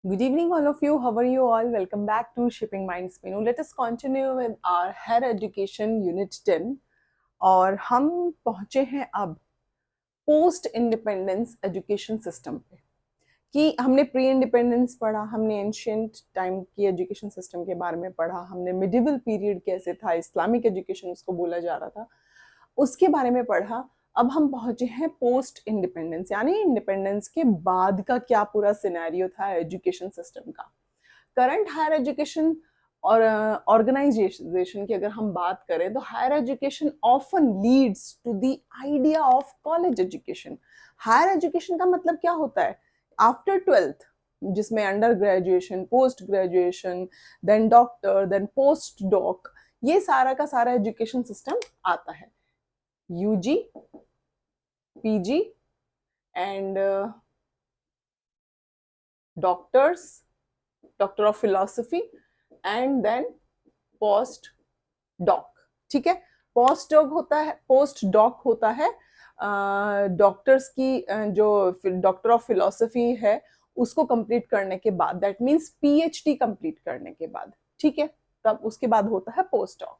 Good evening, all of you. How are you all? Welcome back to Shipping Minds Menu. Let us continue with our Higher Education Unit 10. और हम पहुंचे हैं अब post independence education system पे कि हमने pre independence पढ़ा, हमने एंशियंट टाइम की एजुकेशन सिस्टम के बारे में पढ़ा, हमने मिडिवल पीरियड कैसे था, इस्लामिक एजुकेशन उसको बोला जा रहा था, उसके बारे में पढ़ा। अब हम पहुंचे हैं पोस्ट इंडिपेंडेंस, यानी इंडिपेंडेंस के बाद का क्या पूरा सिनेरियो था एजुकेशन सिस्टम का। करंट हायर एजुकेशन और ऑर्गेनाइजेशन की अगर हम बात करें तो higher education often leads to the idea of college education. Higher education का मतलब क्या होता है? आफ्टर 12th, जिसमें under graduation, post graduation, then doctor, then post doc, ये सारा का सारा एजुकेशन सिस्टम आता है। UG, PG and doctors, doctor of philosophy and then post doc. ठीक है, पोस्ट डॉक होता है डॉक्टर्स की जो डॉक्टर ऑफ फिलॉसफी है उसको कंप्लीट करने के बाद, दैट मींस पीएचडी कंप्लीट करने के बाद। ठीक है, तब उसके बाद होता है post doc.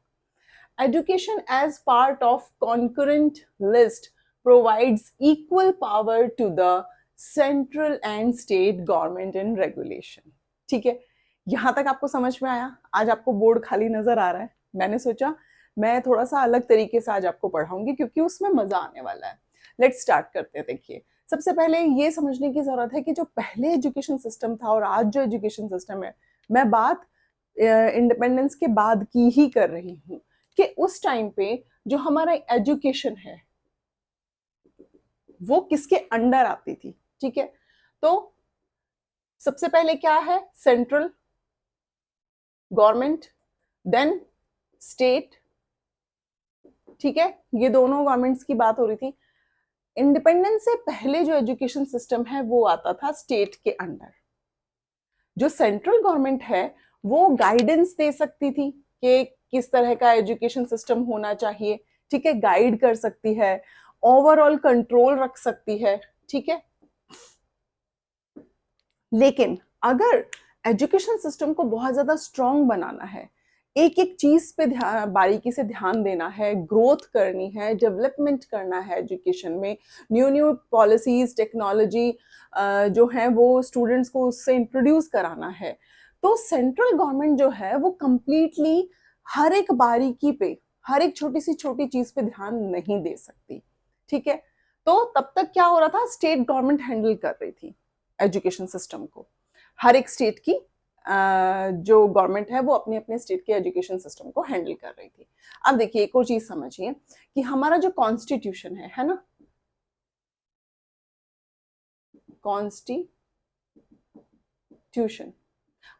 Education as part of concurrent list provides equal power to the central and state government in regulation. ठीक है, यहां तक आपको समझ में आया? आज आपको बोर्ड खाली नजर आ रहा है। मैंने सोचा मैं थोड़ा सा अलग तरीके से आज आपको पढ़ाऊंगी क्योंकि उसमें मजा आने वाला है। लेट्स स्टार्ट करते हैं। देखिए, सबसे पहले ये समझने की जरूरत है कि जो पहले एजुकेशन सिस्टम था और आज जो एजुकेशन सिस्टम है, मैं बात इंडिपेंडेंस के बाद की ही कर रही हूँ कि उस टाइम पे जो हमारा एजुकेशन है वो किसके अंडर आती थी। ठीक है, तो सबसे पहले क्या है? Central government, then state. ठीक है, ये दोनों गवर्नमेंट्स की बात हो रही थी। इंडिपेंडेंस से पहले जो एजुकेशन सिस्टम है वो आता था स्टेट के अंडर। जो सेंट्रल गवर्नमेंट है वो गाइडेंस दे सकती थी कि किस तरह का एजुकेशन सिस्टम होना चाहिए। ठीक है, गाइड कर सकती है, ओवरऑल कंट्रोल रख सकती है। ठीक है, लेकिन अगर एजुकेशन सिस्टम को बहुत ज्यादा स्ट्रांग बनाना है, एक एक चीज पे ध्यान, बारीकी से ध्यान देना है, ग्रोथ करनी है, डेवलपमेंट करना है एजुकेशन में, न्यू न्यू पॉलिसीज, टेक्नोलॉजी जो है वो स्टूडेंट्स को उससे इंट्रोड्यूस कराना है, तो सेंट्रल गवर्नमेंट जो है वो कंप्लीटली हर एक बारीकी पे, हर एक छोटी सी छोटी चीज पे ध्यान नहीं दे सकती। ठीक है, तो तब तक क्या हो रहा था? स्टेट गवर्नमेंट हैंडल कर रही थी एजुकेशन सिस्टम को। हर एक स्टेट की जो गवर्नमेंट है वो अपने अपने स्टेट के एजुकेशन सिस्टम को हैंडल कर रही थी। अब देखिए, एक और चीज समझिए कि हमारा जो कॉन्स्टिट्यूशन है ना, कॉन्स्टिट्यूशन,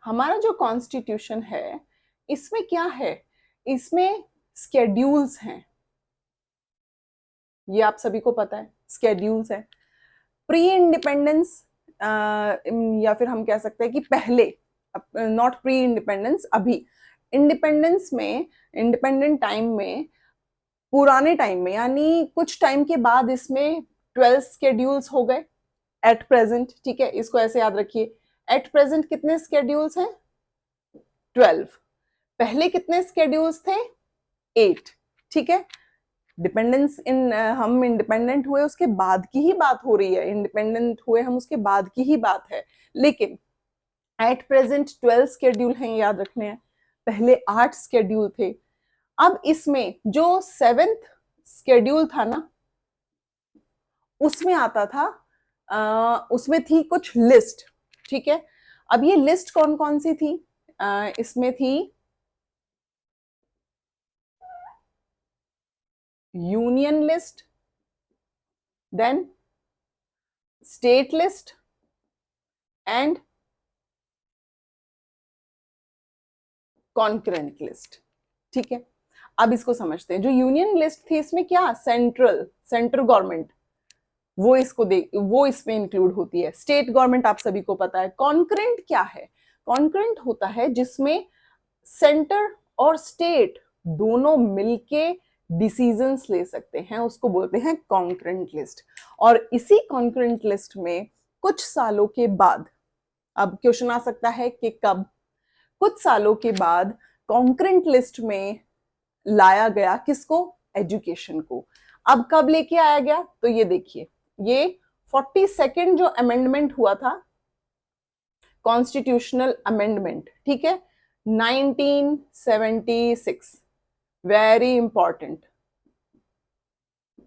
हमारा जो कॉन्स्टिट्यूशन है इसमें क्या है? इसमें स्केड्यूल्स हैं, ये आप सभी को पता है, स्केड्यूल्स है। प्री इंडिपेंडेंस या फिर हम कह सकते हैं कि पहले, नॉट प्री इंडिपेंडेंस, अभी इंडिपेंडेंस में, इंडिपेंडेंट टाइम में, पुराने टाइम में, यानी कुछ टाइम के बाद इसमें 12 स्केड्यूल्स हो गए एट प्रेजेंट। ठीक है, इसको ऐसे याद रखिए, एट प्रेजेंट कितने स्केड्यूल्स हैं? 12। पहले कितने स्केड्यूल्स थे? 8। ठीक है, डिपेंडेंस इन हम इंडिपेंडेंट हुए उसके बाद की ही बात हो रही है, इंडिपेंडेंट हुए हम उसके बाद की ही बात है, लेकिन एट प्रेजेंट 12 स्केड्यूल हैं, याद रखने हैं। पहले 8 स्केड्यूल थे। अब इसमें जो 7th स्केड्यूल था ना, उसमें आता था उसमें थी कुछ लिस्ट। ठीक है, अब ये लिस्ट कौन कौन सी थी? इसमें थी union list, then state list and concurrent list. ठीक है, अब इसको समझते हैं। जो यूनियन लिस्ट थी इसमें क्या? सेंट्रल गवर्नमेंट, वो इसमें इंक्लूड होती है। स्टेट गवर्नमेंट आप सभी को पता है। कॉन्करेंट क्या है? कॉन्करेंट होता है जिसमें सेंटर और स्टेट दोनों मिलके डिसीजंस ले सकते हैं, उसको बोलते हैं कॉन्करेंट लिस्ट। और इसी कॉन्करेंट लिस्ट में कुछ सालों के बाद अब क्वेश्चन आ सकता है कि कब, कुछ सालों के बाद कॉन्करेंट लिस्ट में लाया गया किसको, एजुकेशन को। अब कब लेके आया गया, तो ये देखिए, ये 42nd जो अमेंडमेंट हुआ था, कॉन्स्टिट्यूशनल अमेंडमेंट, ठीक है, 1976, वेरी इंपॉर्टेंट,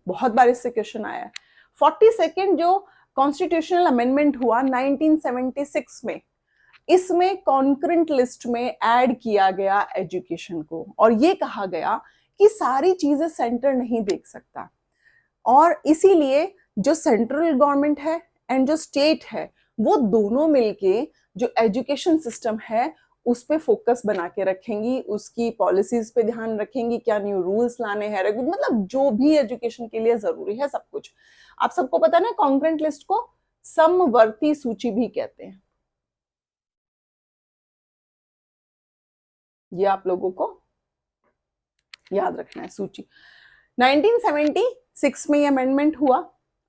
बहुत बार इससे क्वेश्चन आया है। 42nd जो कॉन्स्टिट्यूशनल अमेंडमेंट हुआ 1976 में, इसमें कॉन्करेंट लिस्ट में ऐड किया गया एजुकेशन को, और ये कहा गया कि सारी चीजें सेंटर नहीं देख सकता, और इसीलिए जो सेंट्रल गवर्नमेंट है एंड जो स्टेट है, वो दोनों मिलके जो एजुकेशन सिस्टम है उस पे फोकस बना के रखेंगी, उसकी पॉलिसीज पे ध्यान रखेंगी, क्या न्यू रूल्स लाने हैं, मतलब जो भी एजुकेशन के लिए जरूरी है सब कुछ। आप सबको पता ना, कॉन्करेंट लिस्ट को समवर्ती सूची भी कहते हैं, ये आप लोगों को याद रखना है, सूची। 1976 में ये अमेंडमेंट हुआ,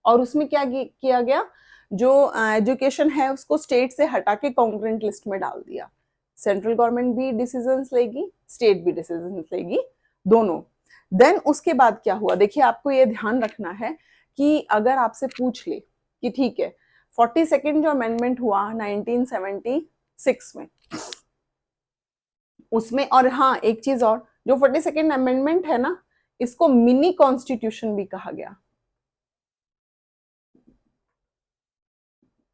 और उसमें क्या किया गया, जो एजुकेशन है उसको स्टेट से हटा के कॉन्करेंट लिस्ट में डाल दिया। सेंट्रल गवर्नमेंट भी डिसीजंस लेगी, स्टेट भी डिसीजंस लेगी, दोनों। देन उसके बाद क्या हुआ, देखिए आपको ये ध्यान रखना है कि अगर आपसे पूछ ले कि ठीक है 42nd जो अमेंडमेंट हुआ 1976 में, उसमें, और हाँ एक चीज और, जो 42nd अमेंडमेंट है ना, इसको मिनी कॉन्स्टिट्यूशन भी कहा गया,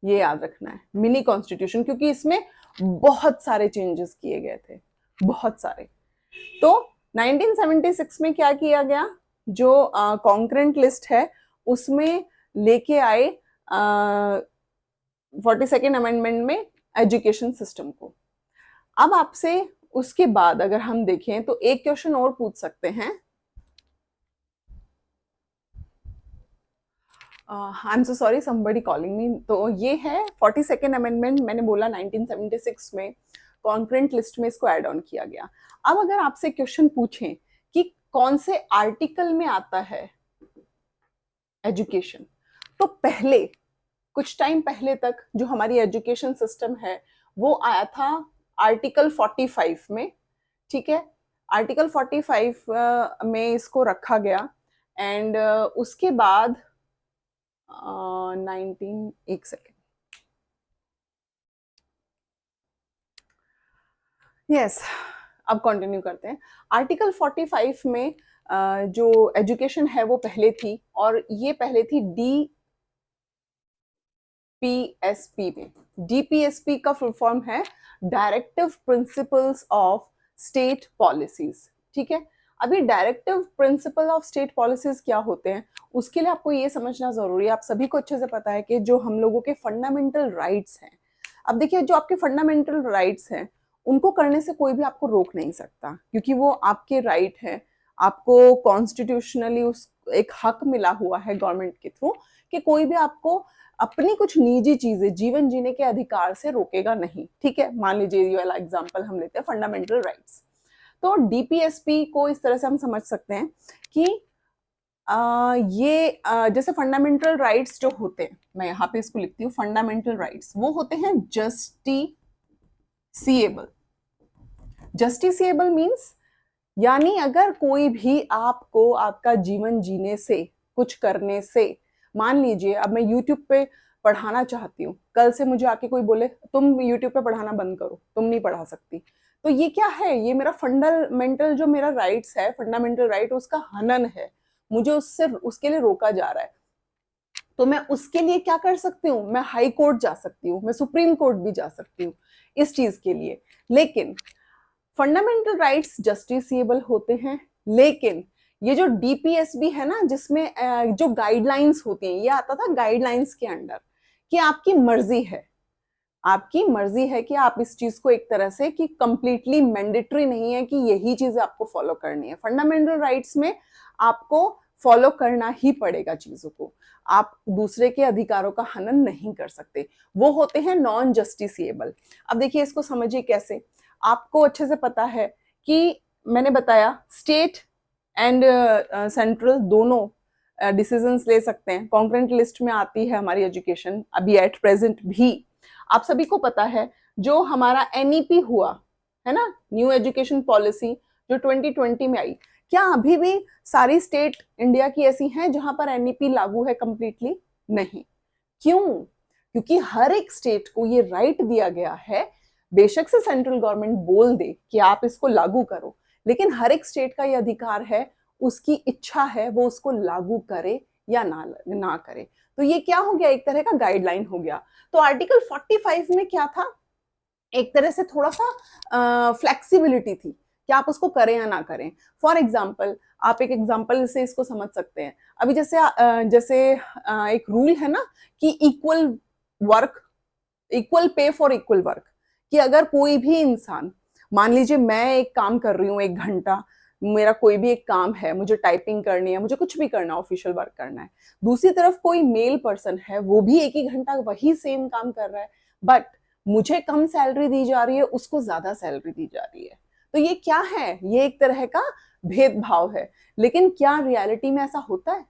ये याद रखना है, मिनी कॉन्स्टिट्यूशन, क्योंकि इसमें बहुत सारे चेंजेस किए गए थे, बहुत सारे। तो 1976 में क्या किया गया, जो कॉन्करेंट लिस्ट है उसमें लेके आए 42nd अमेंडमेंट में एजुकेशन सिस्टम को। अब आपसे उसके बाद अगर हम देखें तो एक क्वेश्चन और पूछ सकते हैं, I am so sorry somebody calling me. तो ये है 42nd अमेंडमेंट, मैंने बोला 1976 में कॉन्करेंट लिस्ट में इसको ऐड ऑन किया गया। अब अगर आपसे क्वेश्चन पूछें कि कौन से आर्टिकल में आता है एजुकेशन, तो पहले कुछ टाइम पहले तक जो हमारी एजुकेशन सिस्टम है वो आया था आर्टिकल 45 में, ठीक है, आर्टिकल 45 में इसको रखा गया। एंड उसके बाद 19, एक सेकेंड, यस, अब कंटिन्यू करते हैं। आर्टिकल 45 में जो एजुकेशन है वो पहले थी, और ये पहले थी डीपीएसपी में। डीपीएसपी का फुल फॉर्म है directive principles of state policies, ठीक है। अभी directive principle of state policies क्या होते हैं, उसके लिए आपको ये समझना जरूरी है। आप सभी को अच्छे से पता है कि जो हम लोगों के फंडामेंटल राइट्स हैं, अब देखिए जो आपके फंडामेंटल राइट्स हैं उनको करने से कोई भी आपको रोक नहीं सकता, क्योंकि वो आपके राइट है, आपको कॉन्स्टिट्यूशनली उस एक हक मिला हुआ है गवर्नमेंट के थ्रू कि कोई भी आपको अपनी कुछ निजी चीजें जीवन जीने के अधिकार से रोकेगा नहीं, ठीक है। मान लीजिए ये वाला एग्जांपल हम लेते हैं, फंडामेंटल राइट्स। तो डीपीएसपी को इस तरह से हम समझ सकते हैं कि जैसे फंडामेंटल राइट्स जो होते हैं, मैं यहाँ पे इसको लिखती हूँ, फंडामेंटल राइट्स वो होते हैं जस्टिसिएबल। जस्टिसिएबल मीन्स यानी अगर कोई भी आपको आपका जीवन जीने से, कुछ करने से, मान लीजिए अब मैं यूट्यूब पे पढ़ाना चाहती हूँ, कल से मुझे आके कोई बोले तुम यूट्यूब पे पढ़ाना बंद करो, तुम नहीं पढ़ा सकती, तो ये क्या है, ये मेरा फंडामेंटल जो मेरा राइट्स है, फंडामेंटल राइट उसका हनन है, मुझे उससे उसके लिए रोका जा रहा है। तो मैं उसके लिए क्या कर सकती हूँ, मैं हाई कोर्ट जा सकती हूँ, मैं सुप्रीम कोर्ट भी जा सकती हूँ इस चीज के लिए। लेकिन फंडामेंटल राइट्स जस्टिसिएबल होते हैं, लेकिन ये जो डीपीएसबी है ना, जिसमें जो गाइडलाइंस होती हैं, ये आता था गाइडलाइंस के अंडर, कि आपकी मर्जी है, आपकी मर्जी है कि आप इस चीज को एक तरह से, कि कंप्लीटली मैंडेटरी नहीं है कि यही चीजें आपको फॉलो करनी है। फंडामेंटल राइट्स में आपको फॉलो करना ही पड़ेगा चीजों को, आप दूसरे के अधिकारों का हनन नहीं कर सकते, वो होते हैं नॉन जस्टिसिएबल। अब देखिए इसको समझिए कैसे, आपको अच्छे से पता है कि मैंने बताया स्टेट एंड सेंट्रल दोनों डिसीजंस ले सकते हैं। कॉन्करेंट लिस्ट में आती है हमारी एजुकेशन अभी एट प्रेजेंट भी, आप सभी को पता है जो हमारा एनईपी हुआ है ना, न्यू एजुकेशन पॉलिसी जो 2020 में आई, क्या अभी भी सारी स्टेट इंडिया की ऐसी हैं जहां पर एनईपी लागू है कंप्लीटली? नहीं। क्यों? क्योंकि हर एक स्टेट को ये राइट दिया गया है, बेशक से सेंट्रल गवर्नमेंट बोल दे कि आप इसको लागू करो, लेकिन हर एक स्टेट का ये अधिकार है, उसकी इच्छा है वो उसको लागू करे या ना करे। तो ये क्या हो गया, एक तरह का गाइडलाइन हो गया। तो आर्टिकल 45 में क्या था, एक तरह से थोड़ा सा फ्लेक्सिबिलिटी थी कि आप उसको करें या ना करें। फॉर एग्जाम्पल, आप एक एग्जाम्पल से इसको समझ सकते हैं। अभी जैसे एक रूल है ना कि equal work, equal pay for equal work, कि अगर कोई भी इंसान, मान लीजिए मैं एक काम कर रही हूँ 1 घंटा, मेरा कोई भी एक काम है, मुझे टाइपिंग करनी है, मुझे कुछ भी करना है, ऑफिशियल वर्क करना है, दूसरी तरफ कोई मेल पर्सन है, वो भी 1 ही घंटा वही सेम काम कर रहा है, बट मुझे कम सैलरी दी जा रही है, उसको ज्यादा सैलरी दी जा रही है। तो ये क्या है, ये एक तरह का भेदभाव है। लेकिन क्या रियलिटी में ऐसा होता है?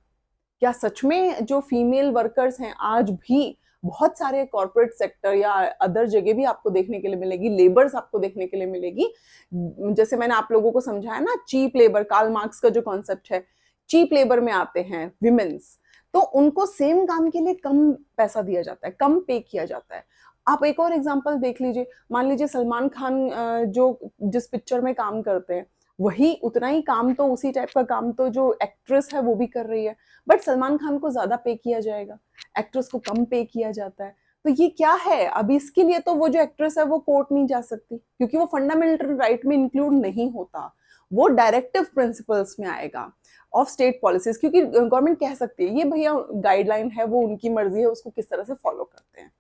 क्या सच में जो फीमेल वर्कर्स हैं आज भी बहुत सारे कॉर्पोरेट सेक्टर या अदर जगह भी आपको देखने के लिए मिलेगी, लेबर्स आपको देखने के लिए मिलेगी, जैसे मैंने आप लोगों को समझाया ना, चीप लेबर, कार्ल मार्क्स का जो कॉन्सेप्ट है, चीप लेबर में आते हैं विमेन्स, तो उनको सेम काम के लिए कम पैसा दिया जाता है, कम पे किया जाता है। आप एक और एग्जांपल देख लीजिए, मान लीजिए सलमान खान जो जिस पिक्चर में काम करते हैं, वही उतना ही काम, तो उसी टाइप का काम तो जो एक्ट्रेस है वो भी कर रही है, बट सलमान खान को ज्यादा पे किया जाएगा, एक्ट्रेस को कम पे किया जाता है। तो ये क्या है? अभी इसके लिए तो वो जो एक्ट्रेस है वो कोर्ट नहीं जा सकती, क्योंकि वो फंडामेंटल राइट में इंक्लूड नहीं होता, वो डायरेक्टिव प्रिंसिपल्स में आएगा ऑफ स्टेट पॉलिसीज, क्योंकि गवर्नमेंट कह सकती है ये भैया गाइडलाइन है, वो उनकी मर्जी है, उसको किस तरह से फॉलो करते हैं।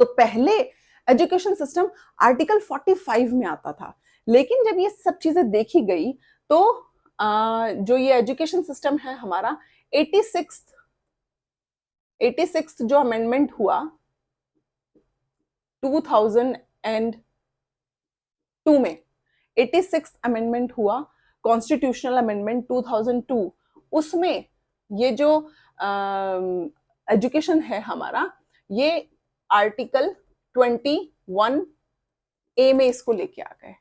तो पहले एजुकेशन सिस्टम आर्टिकल 45 में आता था, लेकिन जब ये सब चीजें देखी गई तो जो ये एजुकेशन सिस्टम है हमारा, 86th जो अमेंडमेंट हुआ 2002 में, 86th अमेंडमेंट हुआ, कॉन्स्टिट्यूशनल अमेंडमेंट 2002, उसमें ये जो एजुकेशन है हमारा, ये आर्टिकल 21A में इसको लेके आ गए।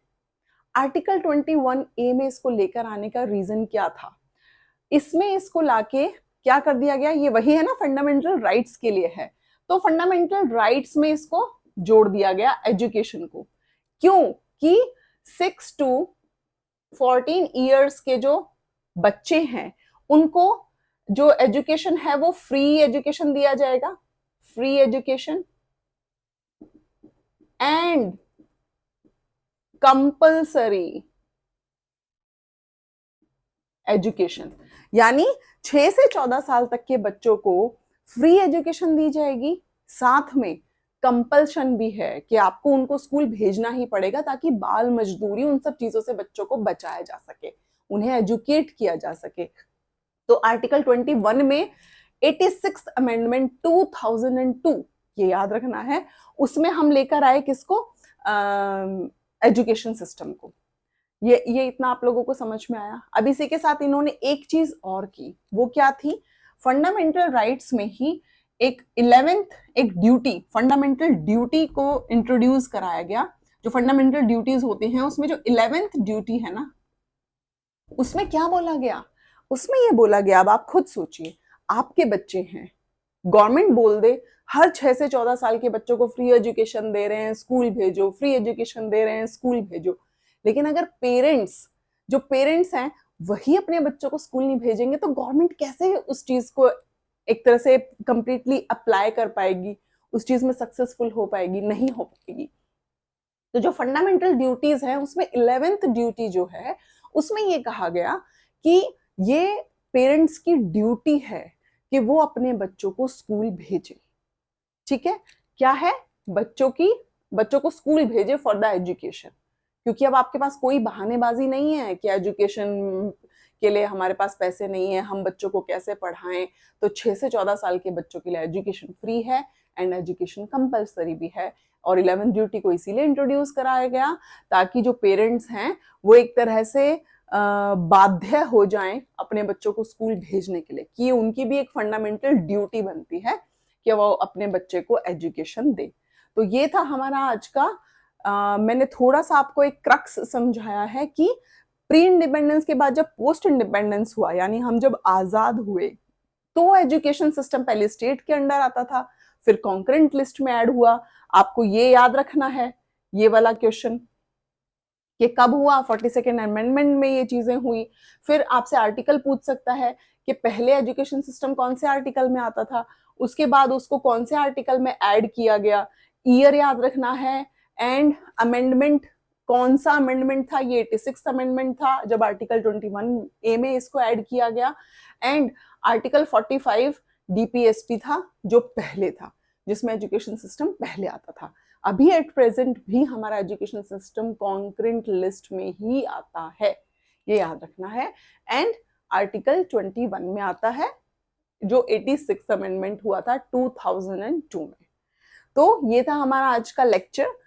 आर्टिकल 21A में इसको लेकर आने का रीजन क्या था? इसमें इसको लाके क्या कर दिया गया, ये वही है ना, फंडामेंटल राइट्स के लिए है, तो फंडामेंटल राइट्स में इसको जोड़ दिया गया एजुकेशन को। क्यों? कि 6 to 14 ईयर्स के जो बच्चे हैं उनको जो एजुकेशन है वो फ्री एजुकेशन दिया जाएगा, free education and compulsory education, यानी 6 से 14 साल तक के बच्चों को फ्री एजुकेशन दी जाएगी, साथ में कंपल्शन भी है कि आपको उनको स्कूल भेजना ही पड़ेगा, ताकि बाल मजदूरी उन सब चीजों से बच्चों को बचाया जा सके, उन्हें एजुकेट किया जा सके। तो आर्टिकल 21 में 86th अमेंडमेंट 2002, ये याद रखना है, उसमें हम लेकर आए किसको? एजुकेशन सिस्टम को। ये इतना आप लोगों को समझ में आया। अब इसी के साथ इन्होंने एक चीज और की, वो क्या थी? फंडामेंटल राइट्स में ही एक 11th एक ड्यूटी, फंडामेंटल ड्यूटी को इंट्रोड्यूस कराया गया। जो फंडामेंटल ड्यूटीज होती हैं उसमें जो 11th ड्यूटी है ना, उसमें क्या बोला गया? उसमें ये बोला गया, अब आप खुद सोचिए, आपके बच्चे हैं, गवर्नमेंट बोल दे हर 6 से 14 साल के बच्चों को फ्री एजुकेशन दे रहे हैं, स्कूल भेजो, फ्री एजुकेशन दे रहे हैं, स्कूल भेजो, लेकिन अगर जो पेरेंट्स हैं वही अपने बच्चों को स्कूल नहीं भेजेंगे, तो गवर्नमेंट कैसे उस चीज को एक तरह से कंप्लीटली अप्लाई कर पाएगी, उस चीज में सक्सेसफुल हो पाएगी? नहीं हो पाएगी। तो जो फंडामेंटल ड्यूटीज हैं उसमें 11th ड्यूटी जो है, उसमें ये कहा गया कि ये पेरेंट्स की ड्यूटी है कि वो अपने बच्चों को स्कूल भेजे। ठीक है, क्या है? बच्चों को स्कूल भेजे फॉर द एजुकेशन, क्योंकि अब आपके पास कोई बहानेबाजी नहीं है कि एजुकेशन के लिए हमारे पास पैसे नहीं है, हम बच्चों को कैसे पढ़ाएं। तो 6 से 14 साल के बच्चों के लिए एजुकेशन फ्री है एंड एजुकेशन कंपलसरी भी है। और 11th ड्यूटी को इसीलिए इंट्रोड्यूस कराया गया ताकि जो पेरेंट्स हैं वो एक तरह से बाध्य हो जाएं अपने बच्चों को स्कूल भेजने के लिए, कि उनकी भी एक फंडामेंटल ड्यूटी बनती है कि वो अपने बच्चे को एजुकेशन दे। तो ये था हमारा आज का मैंने थोड़ा सा आपको एक क्रक्स समझाया है कि प्री इंडिपेंडेंस के बाद जब पोस्ट इंडिपेंडेंस हुआ, यानी हम जब आजाद हुए, तो एजुकेशन सिस्टम पहले स्टेट के अंडर आता था, फिर कॉन्करेंट लिस्ट में ऐड हुआ। आपको ये याद रखना है, ये वाला क्वेश्चन, कि कब हुआ, 42nd अमेंडमेंट में ये चीजें हुई। फिर आपसे आर्टिकल पूछ सकता है कि पहले एजुकेशन सिस्टम कौन से आर्टिकल में आता था, उसके बाद उसको कौन से आर्टिकल में ऐड किया गया, ईयर याद रखना है, एंड अमेंडमेंट कौन सा अमेंडमेंट था, ये 86 अमेंडमेंट था जब आर्टिकल 21A में इसको ऐड किया गया, एंड आर्टिकल 45 डीपीएसपी था जो पहले था, जिसमें एजुकेशन सिस्टम पहले आता था। अभी एट प्रेजेंट भी हमारा एजुकेशन सिस्टम कॉन्करेंट लिस्ट में ही आता है, ये याद रखना है। एंड आर्टिकल 21 में आता है जो 86 अमेंडमेंट हुआ था 2002 में। तो ये था हमारा आज का लेक्चर।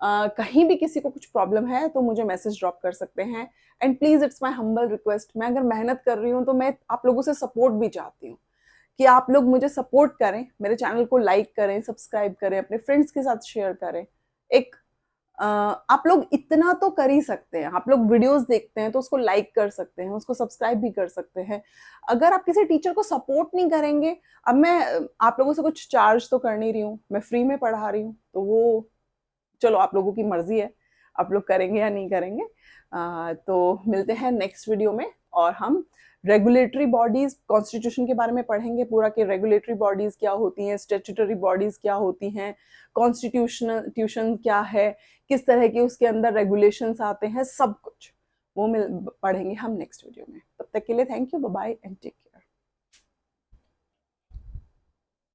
कहीं भी किसी को कुछ प्रॉब्लम है तो मुझे मैसेज ड्रॉप कर सकते हैं। And please it's my humble request, मैं अगर मेहनत कर रही हूँ तो मैं आप लोगों से सपोर्ट भी चाहती हूँ कि आप लोग मुझे सपोर्ट करें, मेरे चैनल को लाइक करें, सब्सक्राइब करें, अपने फ्रेंड्स के साथ शेयर करें। एक आप लोग इतना तो कर ही सकते हैं, आप लोग वीडियोस देखते हैं तो उसको लाइक कर सकते हैं, उसको सब्सक्राइब भी कर सकते हैं। अगर आप किसी टीचर को सपोर्ट नहीं करेंगे, अब मैं आप लोगों से कुछ चार्ज तो कर नहीं रही हूँ, मैं फ्री में पढ़ा रही हूँ, तो वो चलो आप लोगों की मर्जी है, आप लोग करेंगे या नहीं करेंगे। तो मिलते हैं नेक्स्ट वीडियो में, और हम रेगुलेटरी बॉडीज, कॉन्स्टिट्यूशन के बारे में पढ़ेंगे पूरा, कि रेगुलेटरी बॉडीज क्या होती हैं, स्टैट्यूटरी बॉडीज क्या होती हैं, कॉन्स्टिट्यूशन क्या है, किस तरह के उसके अंदर रेगुलेशंस आते हैं, सब कुछ वो पढ़ेंगे हम नेक्स्ट वीडियो में। तब तक के लिए thank you, bye bye and take care.